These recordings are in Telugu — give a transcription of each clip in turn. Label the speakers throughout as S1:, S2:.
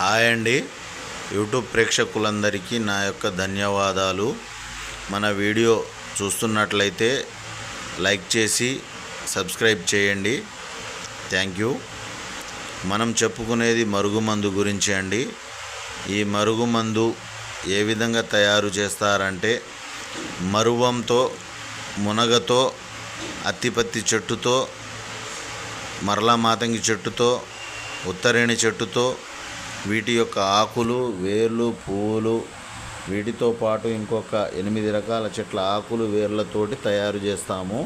S1: హాయ్ అండి, యూట్యూబ్ ప్రేక్షకులందరికీ నా యొక్క ధన్యవాదాలు. మన వీడియో చూస్తున్నట్లయితే లైక్ చేసి సబ్స్క్రైబ్ చేయండి. Thank you. మనం చెప్పుకునేది మరుగుమందు గురించి అండి. ఈ మరుగుమందు ఏ విధంగా తయారు చేస్తారంటే మరువంతో, మునగతో, అత్తిపత్తి చెట్టుతో, మరలా మాతంగి చెట్టుతో, ఉత్తరేణి చెట్టుతో, వీటి యొక్క ఆకులు, వేర్లు, పువ్వులు, వీటితో పాటు ఇంకొక 8 రకాల చెట్ల ఆకులు, వేర్లతోటి తయారు చేస్తాము.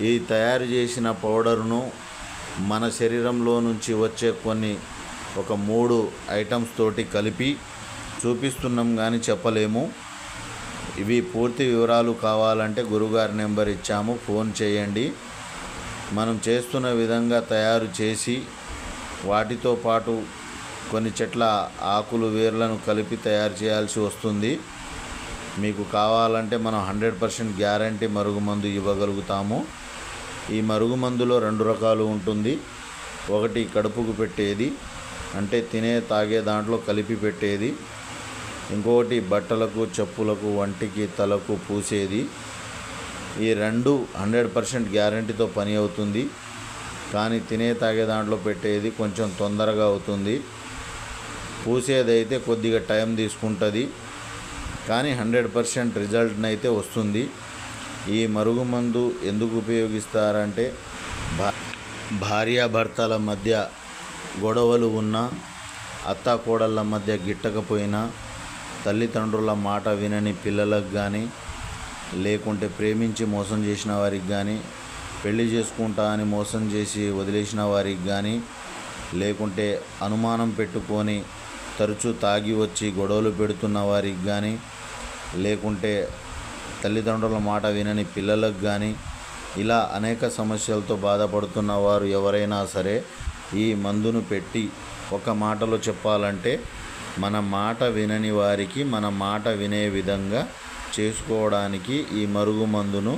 S1: ఈ తయారు చేసిన పౌడర్ను మన శరీరంలో నుంచి వచ్చే ఒక 3 ఐటమ్స్ తోటి కలిపి చూపిస్తున్నాం కానీ చెప్పలేము. ఇవి పూర్తి వివరాలు కావాలంటే గురుగారి నెంబర్ ఇచ్చాము, ఫోన్ చేయండి. మనం చేస్తున్న విధంగా తయారు చేసి వాటితో పాటు కొన్ని చెట్ల ఆకులు, వేర్లను కలిపి తయారు చేయాల్సి వస్తుంది. మీకు కావాలంటే మనం 100% గ్యారంటీ మరుగుమందు ఇవ్వగలుగుతాము. ఈ మరుగుమందులో 2 రకాలు ఉంటుంది. ఒకటి కడుపుకు పెట్టేది, అంటే తినే తాగే దాంట్లో కలిపి పెట్టేది. ఇంకొకటి బట్టలకు, చెప్పులకు, వంటికి, తలకు పూసేది. ఈ 2 100% గ్యారంటీతో పని అవుతుంది. కానీ తినే తాగే దాంట్లో పెట్టేది కొంచెం తొందరగా అవుతుంది. పూసేదైతే కొద్దిగా టైం తీసుకుంటుంది, కానీ 100% రిజల్ట్ని అయితే వస్తుంది. ఈ మరుగుమందు ఎందుకు ఉపయోగిస్తారంటే భార్యాభర్తల మధ్య గొడవలు ఉన్నా, అత్తాకోడళ్ళ మధ్య గిట్టకపోయినా, తల్లిదండ్రుల మాట వినని పిల్లలకు కానీ, లేకుంటే ప్రేమించి మోసం చేసిన వారికి కానీ, పెళ్లి చేసుకుంటా అని మోసం చేసి వదిలేసిన వారికి కానీ, లేకుంటే అనుమానం పెట్టుకొని తరచూ తాగి వచ్చి గొడవలు పెడుతున్న వారికి కానీ, లేకుంటే తల్లిదండ్రుల మాట వినని పిల్లలకు కానీ, ఇలా అనేక సమస్యలతో బాధపడుతున్న వారు ఎవరైనా సరే ఈ మందును పెట్టి, ఒక మాటలో చెప్పాలంటే మన మాట వినని వారికి మన మాట వినే విధంగా చేసుకోవడానికి ఈ మరుగుమందును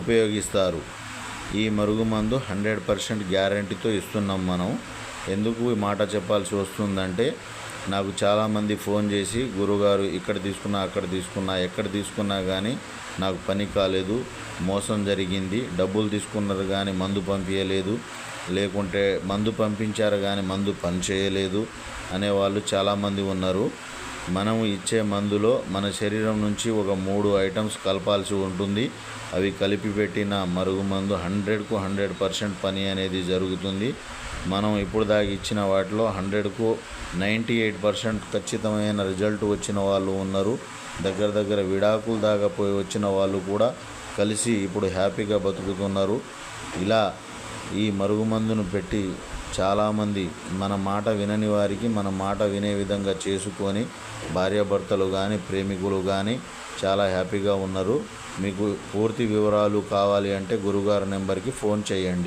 S1: ఉపయోగిస్తారు. ఈ మరుగుమందు 100% గ్యారంటీతో ఇస్తున్నాం మనం. ఎందుకు ఈ మాట చెప్పాల్సి వస్తుందంటే, నాకు చాలామంది ఫోన్ చేసి, గురుగారు ఇక్కడ తీసుకున్నా, అక్కడ తీసుకున్నా, ఎక్కడ తీసుకున్నా కానీ నాకు పని కాలేదు, మోసం జరిగింది, డబ్బులు తీసుకున్నారు కానీ మందు పంపించలేదు, లేకుంటే మందు పంపించారు కానీ మందు పని చేయలేదు అనేవాళ్ళు చాలామంది ఉన్నారు. మనం ఇచ్చే మందులో మన శరీరం నుంచి ఒక 3 ఐటమ్స్ కలపాల్సి ఉంటుంది. అవి కలిపి పెట్టిన మరుగుమందు 100కు 100% పని అనేది జరుగుతుంది. మనం ఇప్పుడు దాకా ఇచ్చిన వాటిలో 100కు 98% ఖచ్చితమైన రిజల్ట్ వచ్చిన వాళ్ళు ఉన్నారు. దగ్గర విడాకులు దాకా పోయి వచ్చిన వాళ్ళు కూడా కలిసి ఇప్పుడు హ్యాపీగా బతుకుతున్నారు. ఇలా ఈ మరుగుమందును పెట్టి చాలామంది మన మాట వినని వారికి మన మాట వినే విధంగా చేసుకొని భార్యాభర్తలు కానీ, ప్రేమికులు కానీ చాలా హ్యాపీగా ఉన్నారు. మీకు పూర్తి వివరాలు కావాలి అంటే గురుగారి నెంబర్కి ఫోన్ చేయండి.